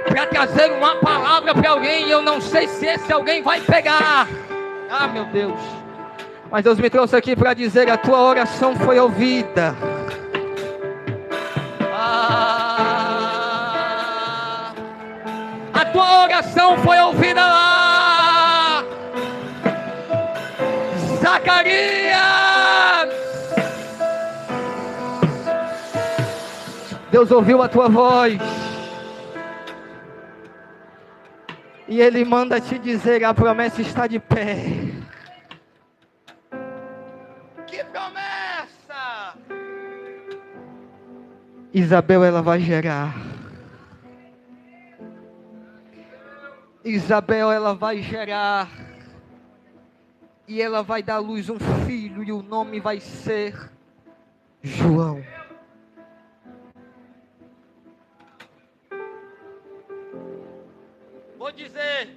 para trazer uma palavra para alguém, e eu não sei se esse alguém vai pegar. Ah, meu Deus. Mas Deus me trouxe aqui para dizer: a tua oração foi ouvida. A tua oração foi ouvida lá. Zacarias, Deus ouviu a tua voz. E Ele manda te dizer: a promessa está de pé. Que promessa? Isabel, ela vai gerar. Isabel, ela vai gerar. E ela vai dar à luz um filho, e o nome vai ser João. Vou dizer,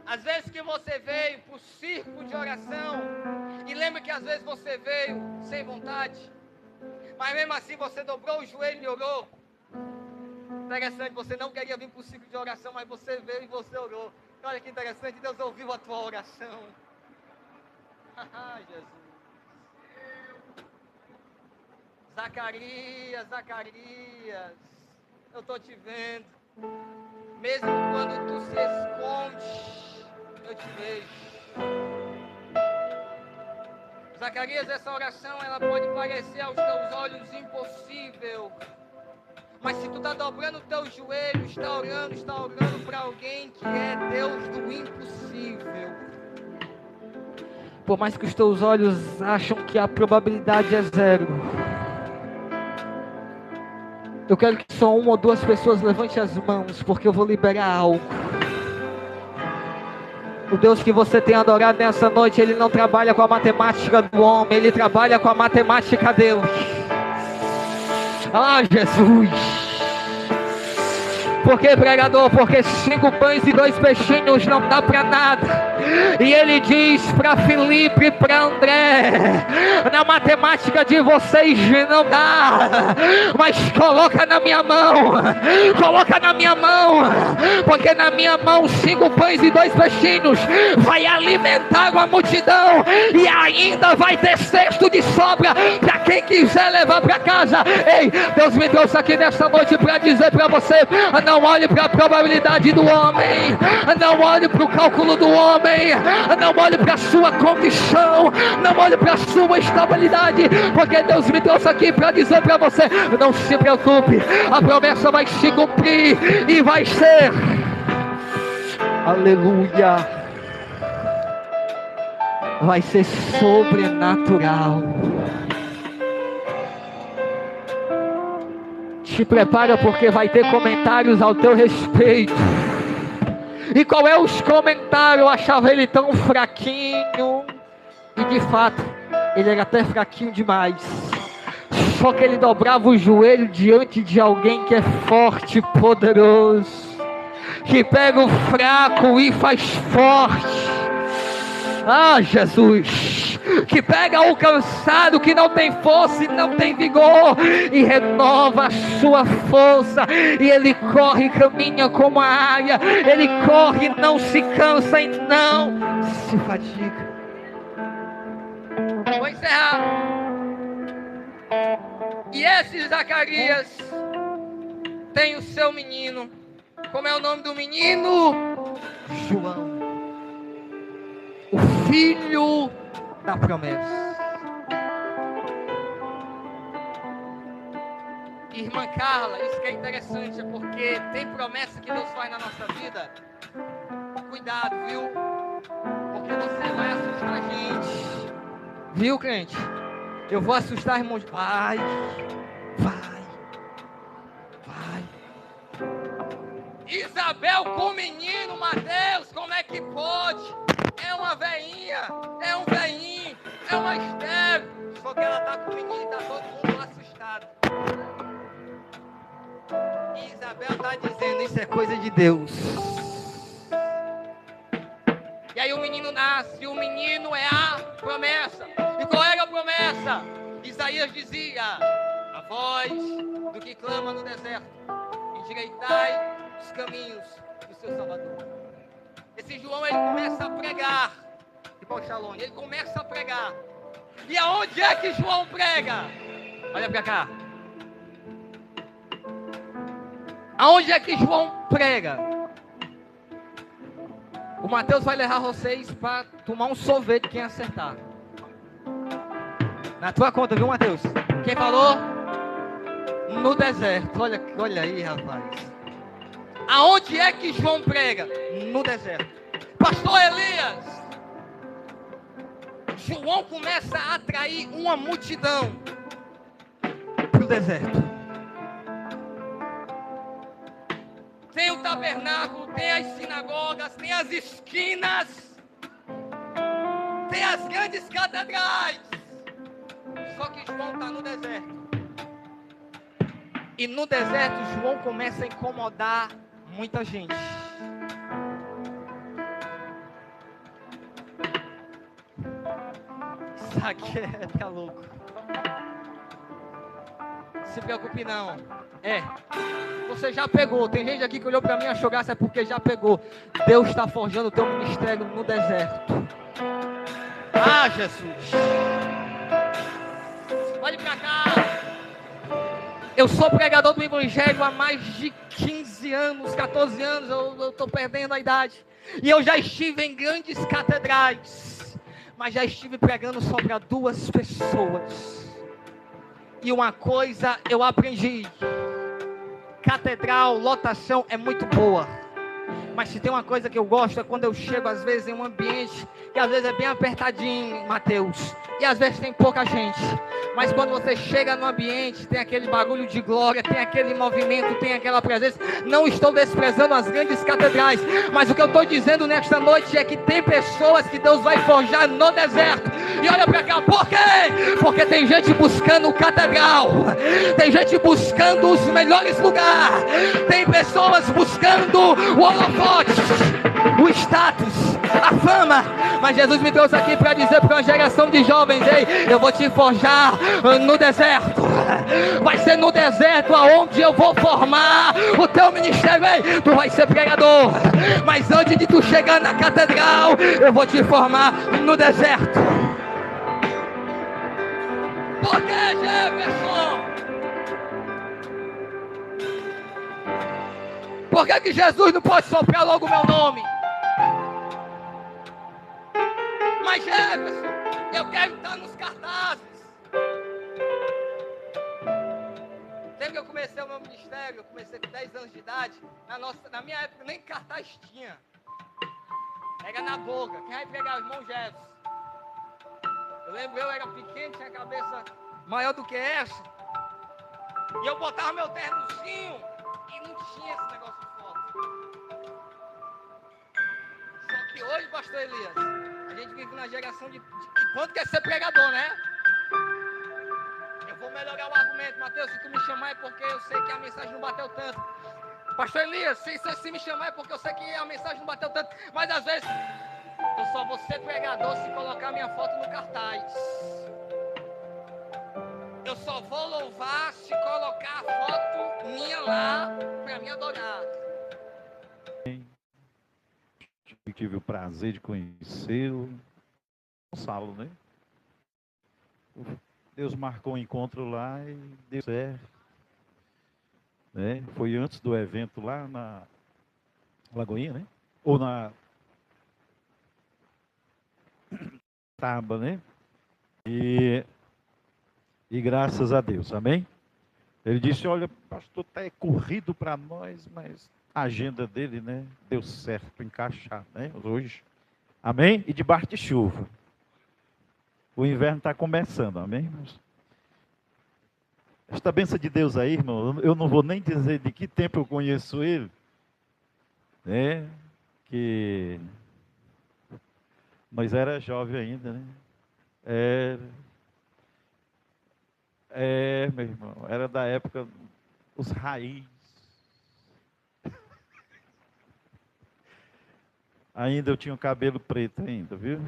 às vezes que você veio para o círculo de oração, e lembra que às vezes você veio sem vontade, mas mesmo assim você dobrou o joelho e orou. Interessante, você não queria vir para o círculo de oração, mas você veio e você orou. Olha que interessante, Deus ouviu a tua oração. Jesus. Zacarias, Zacarias, eu estou te vendo. Mesmo quando tu se esconde, eu te vejo. Zacarias, essa oração, ela pode parecer aos teus olhos impossível. Mas se tu está dobrando o teu joelho, está orando para alguém que é Deus do impossível. Por mais que os teus olhos acham que a probabilidade é zero, eu quero que só uma ou duas pessoas levante as mãos, porque eu vou liberar algo. O Deus que você tem adorado nessa noite, Ele não trabalha com a matemática do homem, Ele trabalha com a matemática de Deus. Ah, Jesus! Por que, pregador? Porque 5 pães e 2 peixinhos não dá para nada. E ele diz para Filipe e para André: na matemática de vocês não dá, mas coloca na minha mão. Coloca na minha mão, porque na minha mão 5 pães e 2 peixinhos vai alimentar uma multidão, e ainda vai ter cesto de sobra para quem quiser levar para casa. Ei, Deus me trouxe aqui nessa noite para dizer para você: não olhe para a probabilidade do homem, não olhe para o cálculo do homem, não olhe para a sua condição, não olhe para a sua estabilidade, porque Deus me trouxe aqui para dizer para você: não se preocupe, a promessa vai se cumprir e vai ser. Aleluia, vai ser sobrenatural. Te prepara porque vai ter comentários ao teu respeito. E qual é os comentários? Eu achava ele tão fraquinho. E de fato, ele era até fraquinho demais. Só que ele dobrava o joelho diante de alguém que é forte e poderoso. Que pega o fraco e faz forte. Ah, Jesus! Que pega o cansado que não tem força e não tem vigor e renova a sua força, e ele corre e caminha como a águia, ele corre, não se cansa e não se fadiga. Vou encerrar. E esse Zacarias tem o seu menino. Como é o nome do menino? João, o filho da promessa. Irmã Carla, isso que é interessante, é porque tem promessa que Deus faz na nossa vida. Cuidado, viu? Porque você vai assustar a gente. Viu, crente? Eu vou assustar, irmãos. Vai. Isabel com o menino, Mateus, como é que pode? É uma veinha, é um veinho, é uma estéreo. Só que ela tá com o menino e tá todo mundo assustado. E Isabel tá dizendo, isso é coisa de Deus. E aí o menino nasce, e o menino é a promessa. E qual era a promessa? Isaías dizia, a voz do que clama no deserto, endireitai os caminhos do seu Salvador. Esse João, ele começa a pregar. Ele começa a pregar. E aonde é que João prega? Olha pra cá. Aonde é que João prega? O Mateus vai levar vocês para tomar um sorvete quem acertar. Na tua conta, viu, Mateus? Quem falou? No deserto. Olha aí, rapaz. Aonde é que João prega? No deserto. Pastor Elias, João começa a atrair uma multidão para o deserto. Tem o tabernáculo, tem as sinagogas, tem as esquinas, tem as grandes catedrais. Só que João está no deserto. E no deserto João começa a incomodar muita gente. Isso aqui tá louco. Se preocupe não. Você já pegou. Tem gente aqui que olhou pra mim e achou graça, é porque já pegou. Deus está forjando o teu ministério no deserto. Ah, Jesus. Olhe pra cá. Eu sou pregador do evangelho há mais de 15 anos, 14 anos, eu estou perdendo a idade. E eu já estive em grandes catedrais, mas já estive pregando só para 2 pessoas. E uma coisa eu aprendi: catedral, lotação é muito boa. Mas se tem uma coisa que eu gosto é quando eu chego às vezes em um ambiente que às vezes é bem apertadinho, Mateus, e às vezes tem pouca gente. Mas quando você chega no ambiente, tem aquele bagulho de glória, tem aquele movimento, tem aquela presença. Não estou desprezando as grandes catedrais, mas o que eu estou dizendo nesta noite é que tem pessoas que Deus vai forjar no deserto. E olha para cá, por quê? Porque tem gente buscando catedral, tem gente buscando os melhores lugares, tem pessoas buscando o holofote, o status, a fama. Mas Jesus me trouxe aqui para dizer para uma geração de jovens: ei, eu vou te forjar no deserto. Vai ser no deserto aonde eu vou formar o teu ministério. Ei, tu vai ser pregador, mas antes de tu chegar na catedral, eu vou te formar no deserto. Por que, Jefferson? Por que Jesus não pode soprar logo o meu nome? Mas Jefferson, eu quero estar nos cartazes. Desde que eu comecei o meu ministério, eu comecei com 10 anos de idade. Na minha época nem cartaz tinha. Pega na boca. Quem vai pegar? O irmão Jefferson. lembro, eu era pequeno, tinha a cabeça maior do que essa. E eu botava meu ternozinho e não tinha esse negócio de foto. Só que hoje, pastor Elias, a gente vive na geração de quanto quer ser pregador, né? Eu vou melhorar o argumento, Mateus, se tu me chamar é porque eu sei que a mensagem não bateu tanto. Pastor Elias, se me chamar é porque eu sei que a mensagem não bateu tanto. Mas às vezes, eu só vou ser pregador se colocar minha foto no cartaz. Eu só vou louvar se colocar a foto minha lá para me adorar. Tive o prazer de conhecer o Gonçalo, né? Deus marcou um encontro lá e deu certo. Né? Foi antes do evento lá na Lagoinha, né? Ou na Taba, né? E graças a Deus, amém? Ele disse, olha, pastor, está corrido para nós, mas a agenda dele, né? Deu certo encaixar, né? Hoje, amém? E debaixo de chuva. O inverno está começando, amém, irmãos? Esta bênção de Deus aí, irmão, eu não vou nem dizer de que tempo eu conheço ele, né? Que nós era jovem ainda, né? Meu irmão, era da época os raiz. Ainda eu tinha o cabelo preto ainda, viu?